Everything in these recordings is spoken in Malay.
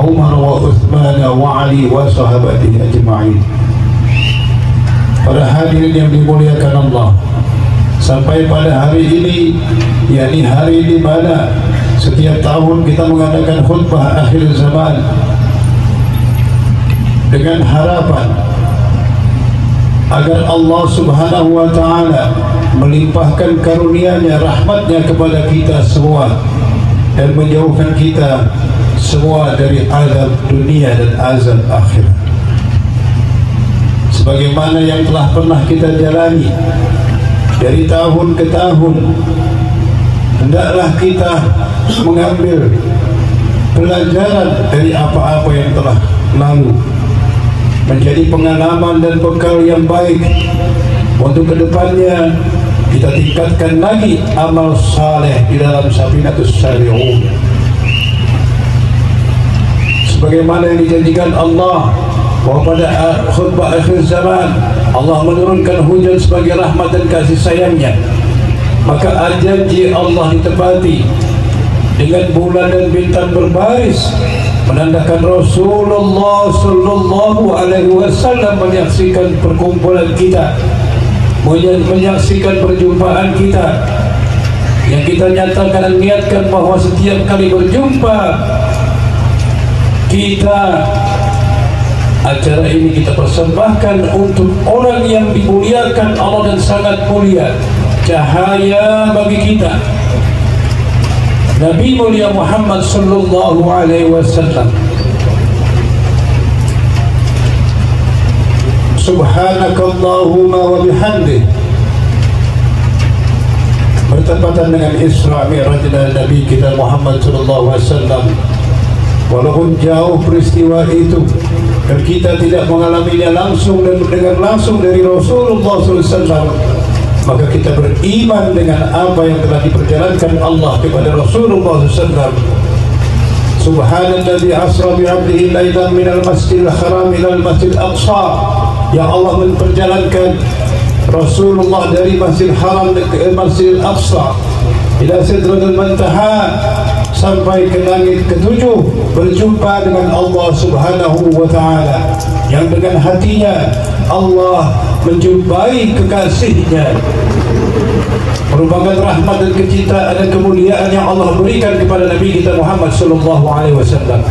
Umar wa Uthman wa Ali wa sahabatihi ajma'in. Para hadirin yang dimuliakan Allah, sampai pada hari ini, yakni hari di mana setiap tahun kita mengadakan khutbah akhir zaman dengan harapan agar Allah Subhanahu wa ta'ala melimpahkan karunia-Nya, rahmat-Nya kepada kita semua dan menjauhkan kita semua dari azab dunia dan azab akhirat. Sebagaimana yang telah pernah kita jalani dari tahun ke tahun, hendaklah kita mengambil pelajaran dari apa-apa yang telah lalu, menjadi pengalaman dan bekal yang baik untuk kedepannya. Kita tingkatkan lagi amal saleh di dalam Safinatus Salihin, sebagaimana yang dijanjikan Allah bahwa pada khutbah akhir zaman Allah menurunkan hujan sebagai rahmat dan kasih sayangnya. Maka janji Allah ditepati dengan bulan dan bintang berbaris, menandakan Rasulullah sallallahu alaihi wasallam menyaksikan perkumpulan kita, menyaksikan perjumpaan kita, yang kita nyatakan dan niatkan bahwa setiap kali berjumpa kita, acara ini kita persembahkan untuk orang yang dimuliakan Allah dan sangat mulia, cahaya bagi kita, Nabi mulia Muhammad sallallahu alaihi wasallam. Subhanakallahumma wa bihamdih, bertepatan dengan Isra Mi'raj Nabi kita Muhammad sallallahu alaihi wasallam. Walaupun jauh peristiwa itu dan kita tidak mengalaminya langsung dan mendengar langsung dari Rasulullah SAW, maka kita beriman dengan apa yang telah diperjalankan Allah kepada Rasulullah SAW. Subhanalladzi asra bi 'abdihi lailan minal masjidil haram ilal masjidil aqsa. Yang Allah memperjalankan Rasulullah dari Masjidil Haram ke Masjidil Aqsa ila Sidratul Muntaha, sampai ke langit ketujuh, berjumpa dengan Allah Subhanahu wa ta'ala, yang dengan hatinya Allah menjumpai kekasihnya. Merupakan rahmat dan kecintaan dan kemuliaan yang Allah berikan kepada Nabi kita Muhammad sallallahu alaihi wasallam.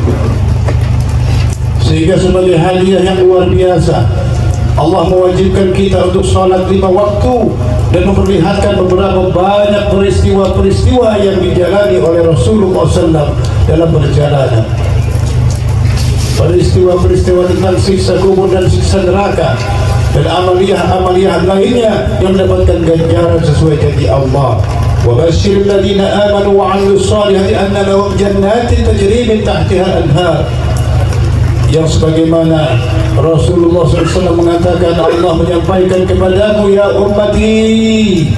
Sehingga sebagai hadiah yang luar biasa, Allah mewajibkan kita untuk salat 5 waktu dan memperlihatkan beberapa banyak peristiwa-peristiwa yang dijalani oleh Rasulullah SAW dalam perjalanan. Peristiwa-peristiwa tentang siksa kubur dan siksa neraka dan amaliyah-amaliyah lainnya yang mendapatkan ganjaran sesuai janji Allah. Wa basyiril ladzina amanu wa 'amilus shalihati anna lahum jannatin tajri min tahtiha al-anhar. Yang sebagaimana Rasulullah SAW mengatakan, Allah menyampaikan kepadamu, ya ummati,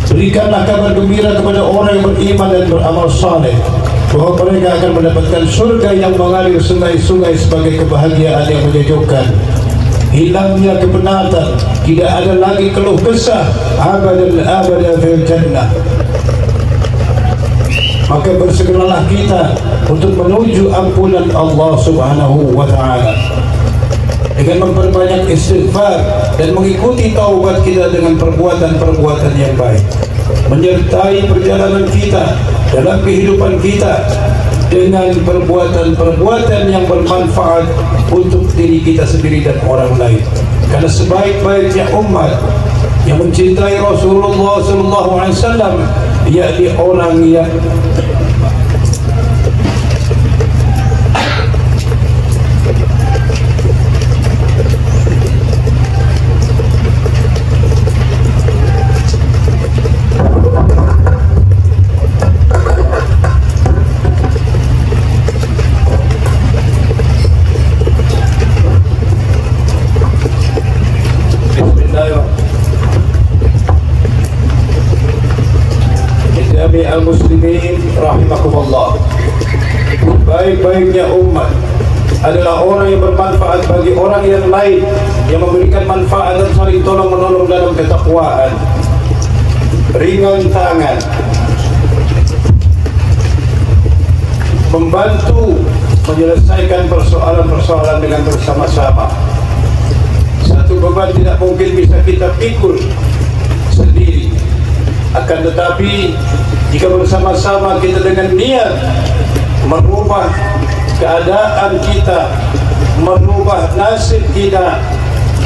berikanlah kabar gembira kepada orang yang beriman dan beramal saleh, bahwa mereka akan mendapatkan surga yang mengalir sungai-sungai sebagai kebahagiaan yang menyejukkan. Hilangnya kepenatan, tidak ada lagi keluh kesah, abadan fil jannah. Maka bersegeralah kita untuk menuju ampunan Allah Subhanahu wa ta'ala dengan memperbanyak istighfar dan mengikuti taubat kita dengan perbuatan-perbuatan yang baik, menyertai perjalanan kita dalam kehidupan kita dengan perbuatan-perbuatan yang bermanfaat untuk diri kita sendiri dan orang lain. Karena sebaik-baiknya umat yang mencintai Rasulullah SAW, yakni orang yang muslimin rahimakumullah. Baik-baiknya umat adalah orang yang bermanfaat bagi orang yang lain, yang memberikan manfaat dan saling tolong-menolong dalam ketakwaan, ringan tangan, membantu menyelesaikan persoalan-persoalan dengan bersama-sama. Satu beban tidak mungkin bisa kita pikul sendiri. Akan tetapi jika bersama-sama kita dengan niat merubah keadaan kita, merubah nasib kita,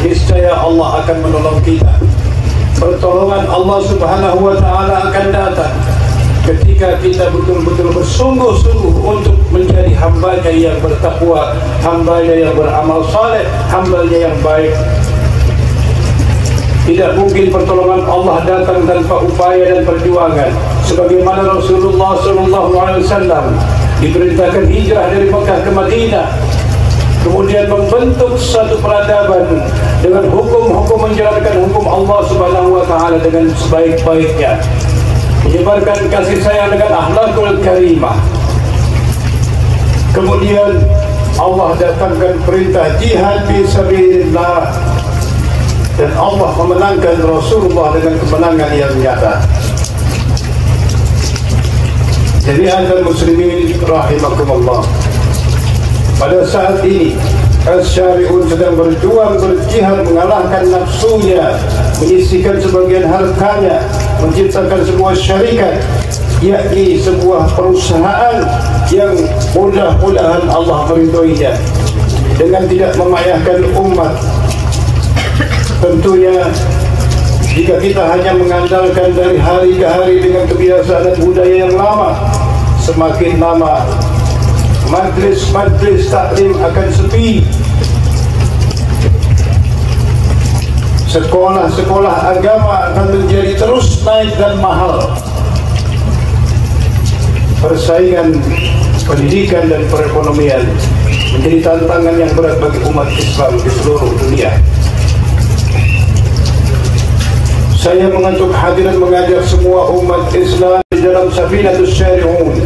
niscaya Allah akan menolong kita. Pertolongan Allah Subhanahu wa Ta'ala akan datang ketika kita betul-betul bersungguh-sungguh untuk menjadi hambanya yang bertakwa, hambanya yang beramal saleh, hambanya yang baik. Tidak mungkin pertolongan Allah datang tanpa upaya dan perjuangan. Sebagaimana Rasulullah SAW diperintahkan hijrah dari Mekah ke Madinah, kemudian membentuk satu peradaban dengan hukum-hukum, menjalankan hukum Allah Subhanahu wa Ta'ala dengan sebaik-baiknya, menyebarkan kasih sayang dengan akhlakul karimah. Kemudian Allah datangkan perintah jihad fi sabilillah, dan Allah memenangkan Rasulullah dengan kemenangan yang nyata. Jadi anda muslimin rahimakumullah, pada saat ini Asy-Syari'un sedang berjuang, berjihad, mengalahkan nafsunya, menyisihkan sebagian hartanya, menciptakan sebuah syarikat, yakni sebuah perusahaan yang mudah-mudahan Allah meridhoinya dengan tidak memayahkan umat. Tentunya jika kita hanya mengandalkan dari hari ke hari dengan kebiasaan dan budaya yang lama, semakin lama majlis-majlis taklim akan sepi, sekolah-sekolah agama akan menjadi terus naik dan mahal. Persaingan pendidikan dan perekonomian menjadi tantangan yang berat bagi umat Islam di seluruh dunia. Saya mengatuk hadirin mengajak semua umat Islam di dalam Safinatus Syari'un.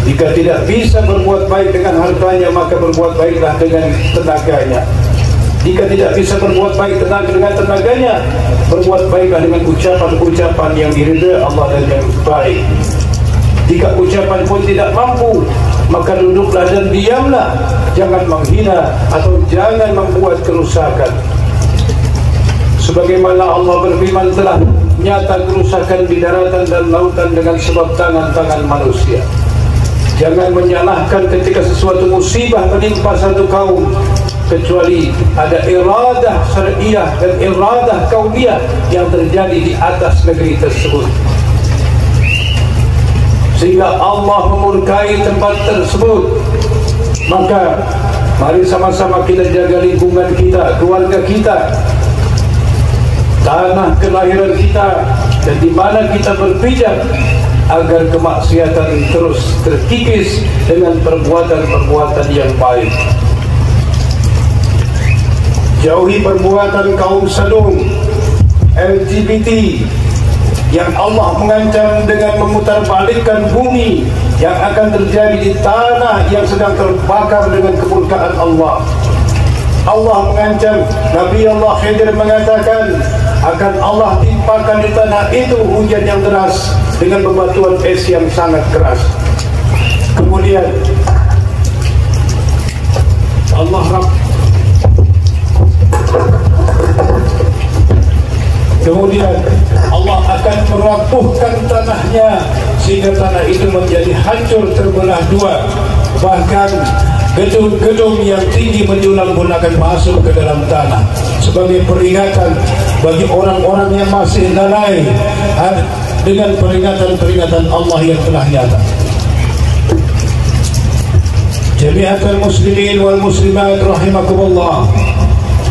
Jika tidak bisa berbuat baik dengan hartanya, maka berbuat baiklah dengan tenaganya. Jika tidak bisa berbuat baik dengan tenaganya, berbuat baiklah dengan ucapan-ucapan yang diridhai Allah dan yang baik. Jika ucapan pun tidak mampu, maka duduklah dan diamlah. Jangan menghina atau jangan membuat kerusakan. Sebagaimana Allah berfirman, telah nyata kerusakan di daratan dan lautan dengan sebab tangan-tangan manusia. Jangan menyalahkan ketika sesuatu musibah menimpa satu kaum, kecuali ada iradah syariah dan iradah kauniyah yang terjadi di atas negeri tersebut, sehingga Allah memurkai tempat tersebut. Maka mari sama-sama kita jaga lingkungan kita, keluarga kita, tanah kelahiran kita, dan di mana kita berpijak, agar kemaksiatan terus terkikis dengan perbuatan-perbuatan yang baik. Jauhi perbuatan kaum Sodom, LGBT, yang Allah mengancam dengan memutarbalikkan bumi yang akan terjadi di tanah yang sedang terbakar dengan kemurkaan Allah. Allah mengancam, Nabi Allah Khidir mengatakan, akan Allah timpakan di tanah itu hujan yang deras dengan bebatuan es yang sangat keras. Kemudian Allah akan merapuhkan tanahnya sehingga tanah itu menjadi hancur terbelah dua. Bahkan gedung-gedung yang tinggi menjulang-bulakan masuk ke dalam tanah sebagai peringatan bagi orang-orang yang masih lalai dengan peringatan-peringatan Allah yang telah nyata. Jami'atul muslimin wal muslimat rahimakumullah,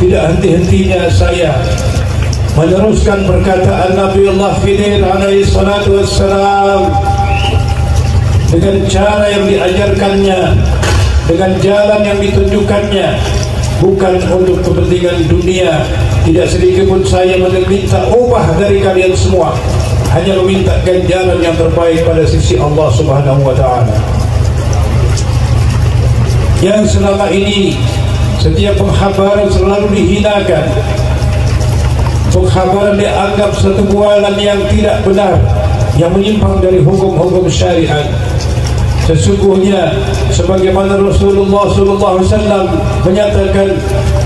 tidak henti-hentinya saya meneruskan perkataan Nabi Allah Khidir alaihi salatu wassalam dengan cara yang diajarkannya, dengan jalan yang ditunjukkannya, bukan untuk kepentingan dunia. Tidak sedikit pun saya meminta upah dari kalian semua, hanya meminta ganjaran yang terbaik pada sisi Allah Subhanahu wa Ta'ala. Yang selama ini setiap pengkhabaran selalu dihinakan, pengkhabaran dianggap satu bualan yang tidak benar, yang menyimpang dari hukum-hukum syariat. Sesungguhnya sebagaimana Rasulullah sallallahu alaihi wasallam menyatakan,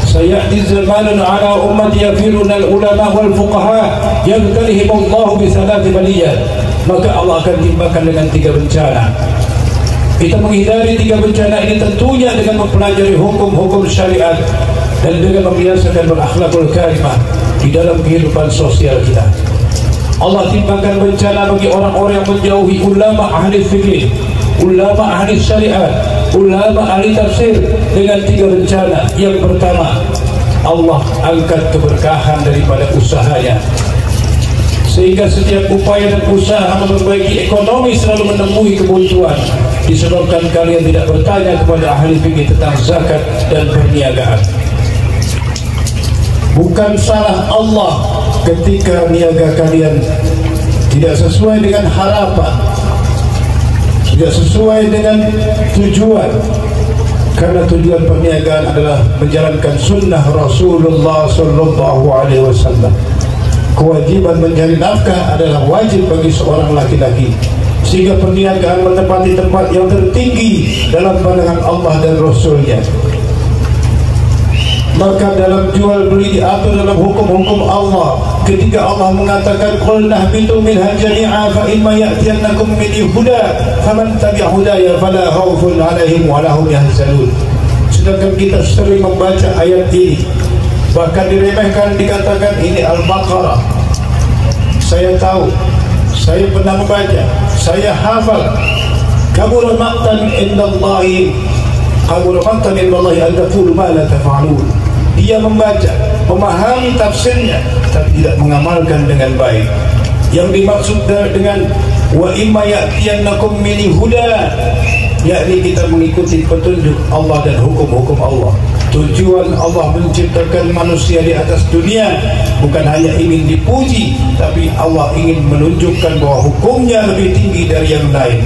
sayati zamanun ala ummati yafiruna al-ulama wal fuqaha yabtalihim Allah bi salati baliyat. Maka Allah akan timpakan dengan 3 bencana. Kita menghindari 3 bencana ini tentunya dengan mempelajari hukum-hukum syariat dan dengan membiasakan berakhlakul karimah di dalam kehidupan sosial kita. Allah timpakan bencana bagi orang-orang yang menjauhi ulama ahli fikih, ulama ahli syariat, ulama ahli tafsir dengan 3 bencana. Yang pertama, Allah angkat keberkahan daripada usahanya, sehingga setiap upaya dan usaha memperbaiki ekonomi selalu menemui kebuntuan disebabkan kalian tidak bertanya kepada ahli fikih tentang zakat dan perniagaan. Bukan salah Allah ketika niaga kalian tidak sesuai dengan harapan, tidak sesuai dengan tujuan, karena tujuan perniagaan adalah menjalankan sunnah Rasulullah sallallahu alaihi wasallam. Kewajiban mencari nafkah adalah wajib bagi seorang laki-laki, sehingga perniagaan menempati tempat yang tertinggi dalam pandangan Allah dan Rasulnya. Maka dalam jual beli diatur dalam hukum-hukum Allah. Ketika Allah mengatakan, qul nahbitu minha jami'a fa imma ya'tiyannakum minni huda faman tabi'a hudaya fala khaufun 'alaihim wa la hum yahzanun. Sedangkan kita sering membaca ayat ini, bahkan diremehkan, dikatakan ini Al-Baqarah. Saya tahu, saya pernah membaca, saya hafal. Kabura maqtan indallahi, kabura maqtan indallahi an taqulu ma la taf'alun. Dia membaca, memahami tafsirnya, tapi tidak mengamalkan dengan baik. Yang dimaksud dengan wa imma ya'tiyannakum minni huda, yakni kita mengikuti petunjuk Allah dan hukum-hukum Allah. Tujuan Allah menciptakan manusia di atas dunia bukan hanya ingin dipuji, tapi Allah ingin menunjukkan bahwa hukumnya lebih tinggi dari yang lain.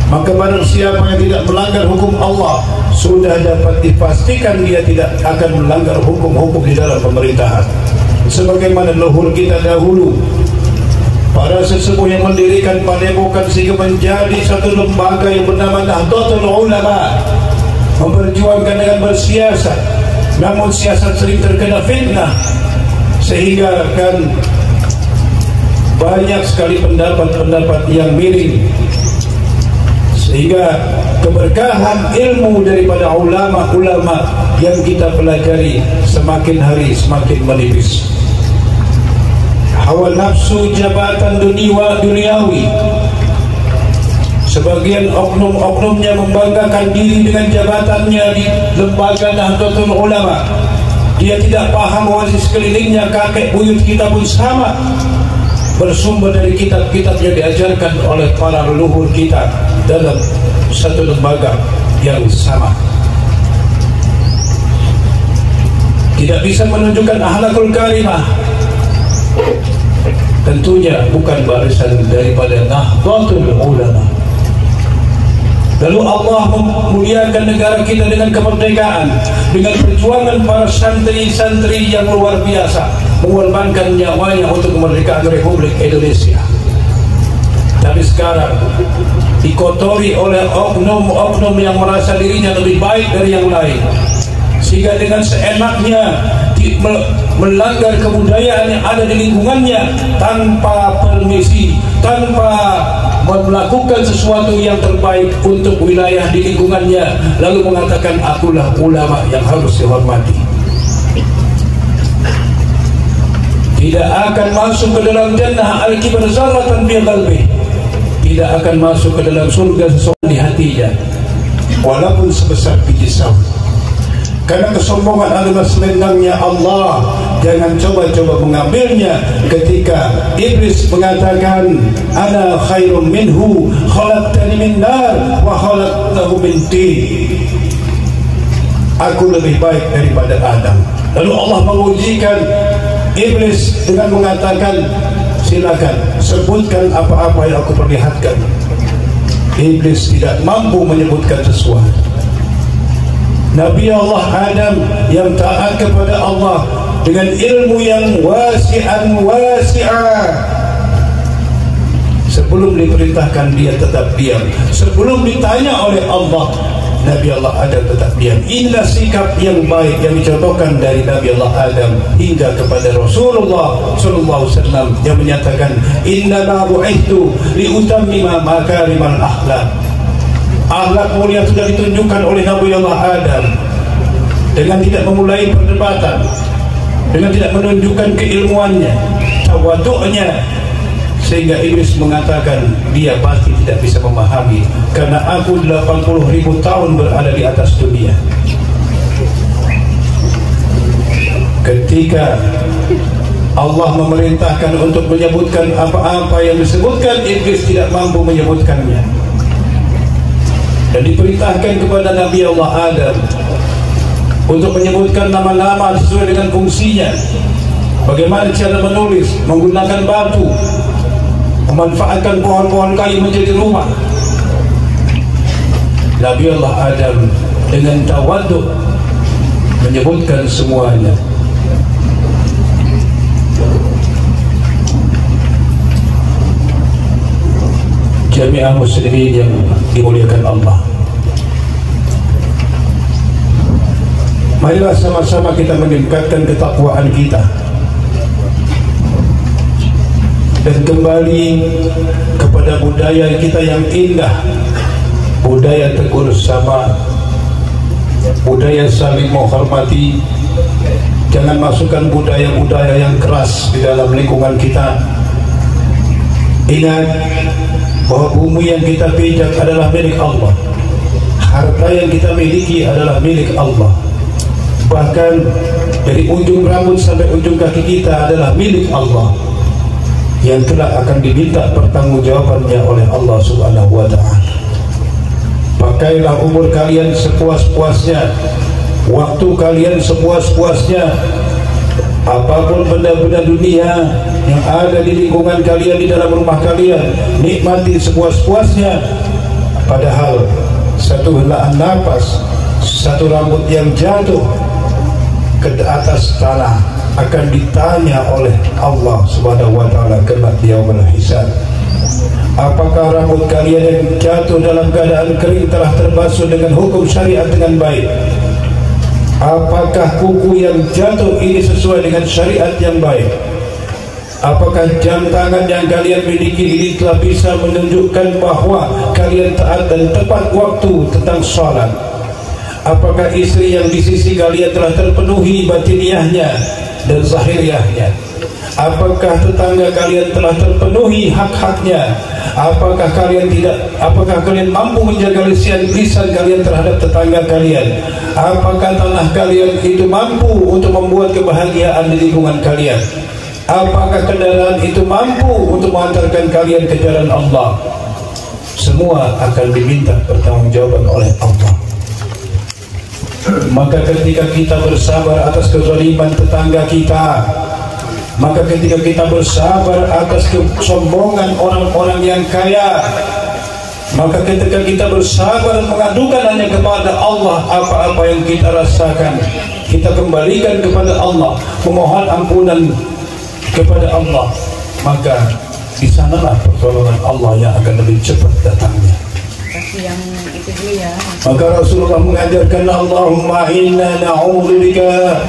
Maka barang siapa yang tidak melanggar hukum Allah, sudah dapat dipastikan dia tidak akan melanggar hukum-hukum di dalam pemerintahan. Sebagaimana leluhur kita dahulu, para sesepuh yang mendirikan padepokan sehingga menjadi satu lembaga yang bernama Nahdlatul Ulama, memperjuangkan dengan bersiasat. Namun siasat sering terkena fitnah, sehingga kan banyak sekali pendapat-pendapat yang miring, sehingga keberkahan ilmu daripada ulama-ulama yang kita pelajari semakin hari semakin menipis. Hawa nafsu jabatan duniawi, sebagian oknum-oknumnya membanggakan diri dengan jabatannya di lembaga Nahdlatul Ulama. Dia tidak paham bahwa di sekelilingnya kakek buyut kita pun sama, bersumber dari kitab-kitab yang diajarkan oleh para leluhur kita dalam satu lembaga yang sama. Tidak bisa menunjukkan akhlakul karimah, tentunya bukan barisan daripada Nahdlatul Ulama. Lalu Allah memuliakan negara kita dengan kemerdekaan, dengan perjuangan para santri-santri yang luar biasa, mengorbankan nyawanya untuk kemerdekaan Republik Indonesia. Tapi sekarang dikotori oleh oknum-oknum yang merasa dirinya lebih baik dari yang lain, sehingga dengan seenaknya melanggar kebudayaan yang ada di lingkungannya tanpa permisi, tanpa melakukan sesuatu yang terbaik untuk wilayah di lingkungannya, lalu mengatakan akulah ulama yang harus dihormati. Tidak akan masuk ke dalam jannah al-kibar zarratan fi qalbi, tidak akan masuk ke dalam surga seseorang di hatinya walaupun sebesar biji sawi. Karena kesombongan adalah selendangnya Allah. Jangan coba-coba mengambilnya. Ketika iblis mengatakan, ana khairum minhu, khalaqtani min nar wa khalaqtahu min tin. Aku lebih baik daripada Adam. Lalu Allah mengujikan iblis dengan mengatakan, silakan sebutkan apa-apa yang aku perlihatkan. Iblis tidak mampu menyebutkan sesuatu. Nabi Allah Adam yang taat kepada Allah dengan ilmu yang wasi'ah, Sebelum diperintahkan dia tetap diam. Sebelum ditanya oleh Allah, Nabi Allah Adam tetap diam. Inilah sikap yang baik yang dicontohkan dari Nabi Allah Adam hingga kepada Rasulullah sallallahu alaihi wasallam yang menyatakan inna bu'ithu liutammima makarimal akhlak. Akhlak mulia sudah ditunjukkan oleh Nabi Allah Adam dengan tidak memulai perdebatan, dengan tidak menunjukkan keilmuannya, tawaduknya, sehingga Iblis mengatakan dia pasti tidak bisa memahami karena aku 80.000 tahun berada di atas dunia. Ketika Allah memerintahkan untuk menyebutkan apa-apa yang disebutkan, Iblis tidak mampu menyebutkannya. Dan diperintahkan kepada Nabi Allah Adam untuk menyebutkan nama-nama sesuai dengan fungsinya. Bagaimana cara menulis, menggunakan batu, memanfaatkan pohon-pohon kayu menjadi rumah. Nabi Allah Adam dengan tawaduk menyebutkan semuanya. Jami'ah muslimin yang dimuliakan Allah, marilah sama-sama kita meningkatkan ketakwaan kita dan kembali kepada budaya kita yang indah, budaya tegur sapa, budaya saling menghormati. Jangan masukkan budaya-budaya yang keras di dalam lingkungan kita. Ingat bahwa bumi yang kita pijak adalah milik Allah, harta yang kita miliki adalah milik Allah, bahkan dari ujung rambut sampai ujung kaki kita adalah milik Allah yang telah akan diminta pertanggungjawabannya oleh Allah Subhanahu wa ta'ala. Pakailah umur kalian sepuas-puasnya, waktu kalian sepuas-puasnya. Apapun benda-benda dunia yang ada di lingkungan kalian, di dalam rumah kalian, nikmati sepuas-puasnya. Padahal satu helaan nafas, satu rambut yang jatuh ke atas tanah akan ditanya oleh Allah Subhanahu wa ta'ala kelak di yaumul hisab. Apakah rambut kalian yang jatuh dalam keadaan kering telah terbasuh dengan hukum syariat dengan baik? Apakah kuku yang jatuh ini sesuai dengan syariat yang baik? Apakah jam tangan yang kalian miliki ini telah bisa menunjukkan bahwa kalian taat dan tepat waktu tentang sholat? Apakah istri yang di sisi kalian telah terpenuhi batiniahnya dan zahiriahnya? Apakah tetangga kalian telah terpenuhi hak-haknya? Apakah kalian mampu menjaga lisan kalian terhadap tetangga kalian? Apakah tanah kalian itu mampu untuk membuat kebahagiaan di lingkungan kalian? Apakah kendaraan itu mampu untuk mengantarkan kalian ke jalan Allah? Semua akan diminta pertanggungjawaban oleh Allah. Maka ketika kita bersabar atas kezaliman tetangga kita, maka ketika kita bersabar atas kesombongan orang-orang yang kaya, maka ketika kita bersabar mengadukan hanya kepada Allah apa-apa yang kita rasakan, kita kembalikan kepada Allah, memohon ampunan kepada Allah, maka di sanalah pertolongan Allah yang akan lebih cepat datangnya. Yang itu dulu ya. Maka Rasulullah mengajarkan, Allahumma inna na'udzubika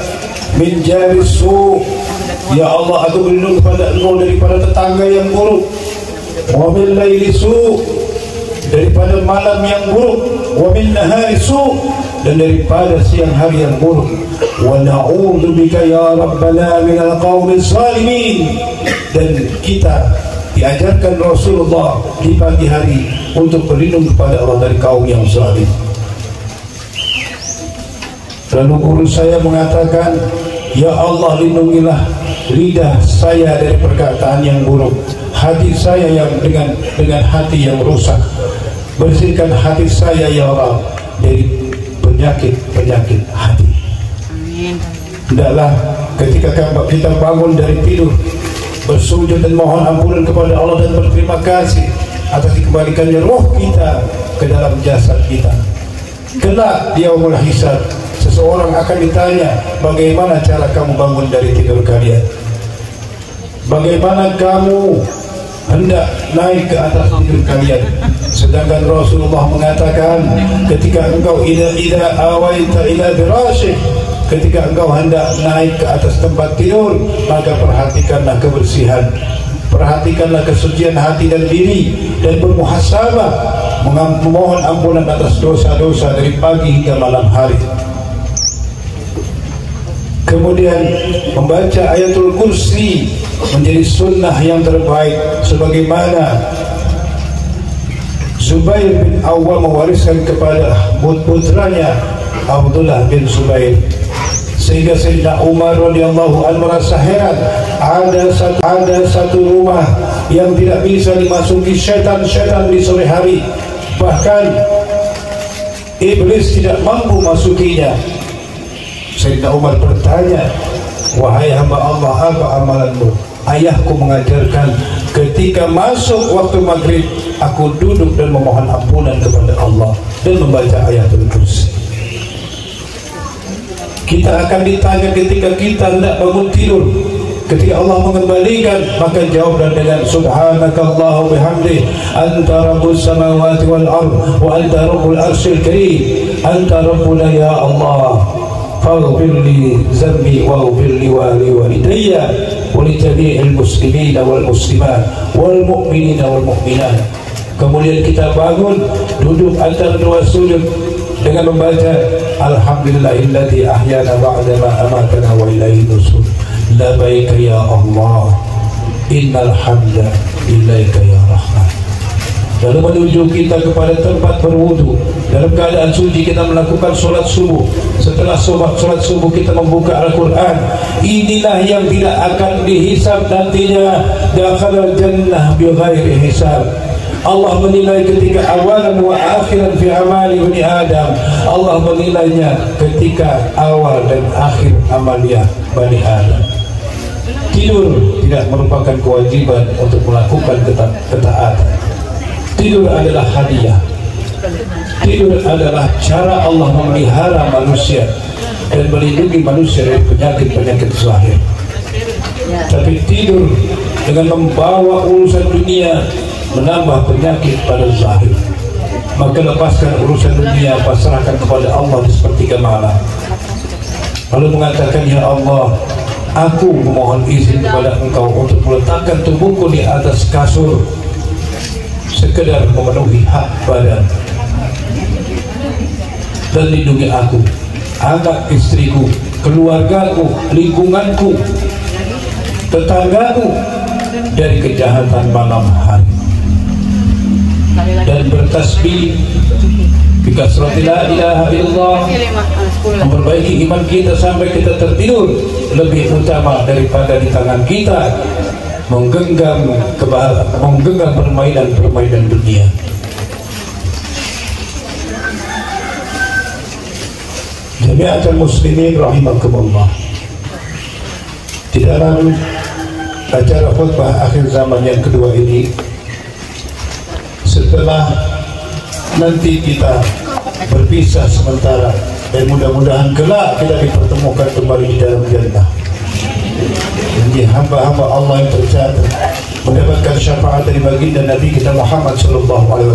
min jaris su'. Ya Allah, aku berlindung kepada Engkau daripada tetangga yang buruk, wa min laili su', daripada malam yang buruk, wa min nahari su', dan daripada siang hari yang buruk, wa na'udzubika ya Rabbana minal qaumiz zalimin. Dan kita diajarkan Rasulullah di pagi hari untuk berlindung kepada Allah dari kaum yang zalim. Lalu guru saya mengatakan, ya Allah, lindungilah lidah saya dari perkataan yang buruk, hati saya yang dengan hati yang rusak. Bersihkan hati saya ya Allah dari penyakit hati. Amin. Hendaklah ketika kita bangun dari tidur, bersujud dan mohon ampunan kepada Allah dan berterima kasih atas dikembalikannya roh kita ke dalam jasad kita. Kelak di yaumul hisab, seseorang akan ditanya, bagaimana cara kamu bangun dari tidur kalian? Bagaimana kamu hendak naik ke atas tidur kalian, sedangkan Rasulullah mengatakan ketika engkau idza awaita ila firasyik, ketika engkau hendak naik ke atas tempat tidur, maka perhatikanlah kebersihan, perhatikanlah kesucian hati dan diri, dan bermuhasabah, memohon ampunan atas dosa-dosa dari pagi hingga malam hari. Kemudian membaca ayatul kursi menjadi sunnah yang terbaik, sebagaimana Zubair bin Awwam mewariskan kepada putranya Abdullah bin Zubair, sehingga Sayyidina Umar radhiyallahu anhu merasa heran, ada satu rumah yang tidak bisa dimasuki syaitan-syaitan di sore hari, bahkan iblis tidak mampu masukinya. Sayyidina Umar bertanya, wahai hamba Allah, apa amalanmu? Ayahku mengajarkan ketika masuk waktu maghrib, aku duduk dan memohon ampunan kepada Allah dan membaca ayatul kursi. Kita akan ditanya ketika kita hendak bangun tidur, ketika Allah mengembalikan, maka jawablah dengan subhanakallahu bihamdi, anta rabbus samawati wal ard wa anta rabbul arsyil karim, anta rabbuna ya Allah, faghfir li zambi waghfir li walidayya wa li jami'il muslimina wal muslimat wal mu'minina wal mu'minat. Kemudian kita bangun, duduk antara dua sujud dengan membaca alhamdulillahilladzi ahyana ba'da ma amatana wa ilaihi nusyur, labbaika ya Allah, innal hamda ilaika ya rahman. Lalu menuju kita kepada tempat berwudu. Dalam keadaan suci kita melakukan solat subuh. Setelah solat subuh kita membuka Al-Quran. Inilah yang tidak akan dihisab nantinya, dakhala jannah bi ghairi hisab. Allah menilai ketika awalan wa akhiran fi amali bani Adam. Allah menilainya ketika awal dan akhir amalia bani Adam. Tidur tidak merupakan kewajiban untuk melakukan ketaatan. Tidur adalah hadiah. Tidur adalah cara Allah memelihara manusia dan melindungi manusia dari penyakit-penyakit zahir. Tapi tidur dengan membawa urusan dunia menambah penyakit pada zahir. Maka lepaskan urusan dunia, pasrahkan kepada Allah di sepertiga malam. Lalu mengatakan, ya Allah, aku memohon izin kepada Engkau untuk meletakkan tubuhku di atas kasur, sekedar memenuhi hak badan, dan lindungi aku, anak istriku, keluargaku, lingkunganku, tetanggaku dari kejahatan malam hari. Dan bertasbih bikasrati la ilaha illallah, memperbaiki iman kita sampai kita tertidur, lebih utama daripada di tangan kita menggenggam permainan dunia. Jami'atul muslimin rahimakumullah. Di dalam acara khutbah akhir zaman yang kedua ini, setelah nanti kita berpisah sementara dan mudah-mudahan kelak kita dipertemukan kembali di dalam jannah, menjadi hamba-hamba Allah yang tercatat mendapatkan syafaat dari baginda Nabi kita Muhammad SAW.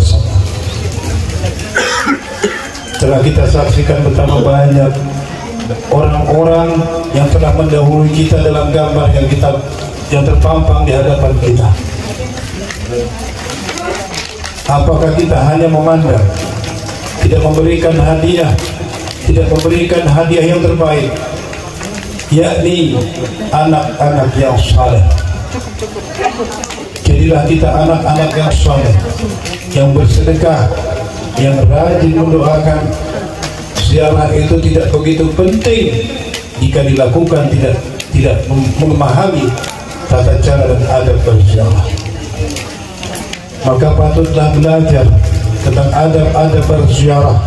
Telah kita saksikan betapa banyak orang-orang yang telah mendahului kita dalam gambar yang terpampang di hadapan kita. Apakah kita hanya memandang, tidak memberikan hadiah, tidak memberikan hadiah yang terbaik, yakni anak-anak yang saleh? Jadilah kita anak-anak yang saleh, yang bersedekah, yang rajin mendoakan. Ziarah itu tidak begitu penting jika dilakukan tidak memahami tata cara dan adab berziarah. Maka patutlah belajar tentang adab-adab berziarah,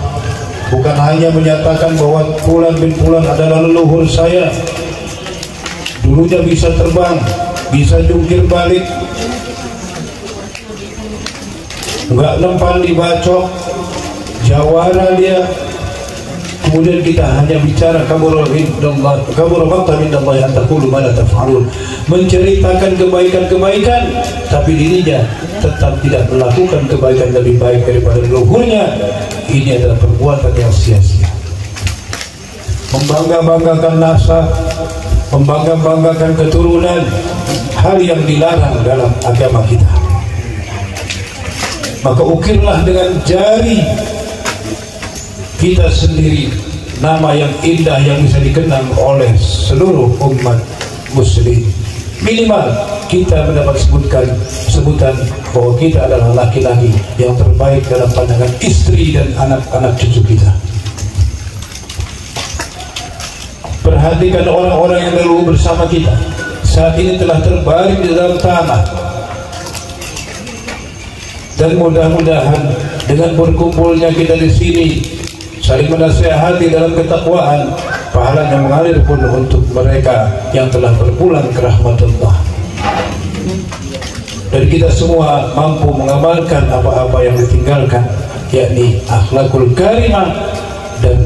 bukan hanya menyatakan bahwa fulan bin fulan adalah leluhur saya, dulunya bisa terbang, bisa jungkir balik, enggak lempar dibacok, jawara dia, kemudian kita hanya bicara kabur maqtan indallahi an taqulu ma la taf'alun, menceritakan kebaikan-kebaikan tapi dirinya tetap tidak melakukan kebaikan lebih baik daripada leluhurnya, ini adalah perbuatan yang sia-sia. Membangga-banggakan nasab, membangga-banggakan keturunan, hal yang dilarang dalam agama kita. Maka ukirlah dengan jari kita sendiri nama yang indah yang bisa dikenang oleh seluruh umat muslim. Minimal kita mendapat sebutan bahwa kita adalah laki-laki yang terbaik dalam pandangan istri dan anak-anak cucu kita. Perhatikan orang-orang yang dahulu bersama kita, saat ini telah terbaring di dalam tanah, dan mudah-mudahan dengan berkumpulnya kita di sini saling menasihati dalam ketakwaan, pahalanya mengalir pun untuk mereka yang telah berpulang ke rahmatullah. Dan kita semua mampu mengamalkan apa-apa yang ditinggalkan, yakni akhlakul karimah dan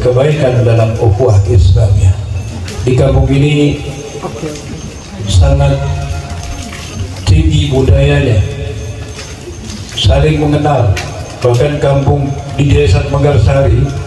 kebaikan dalam ukhuwah Islamiyah. Di kampung ini sangat tinggi budayanya, saling mengenal. Bahkan kampung di Desa Manggarsari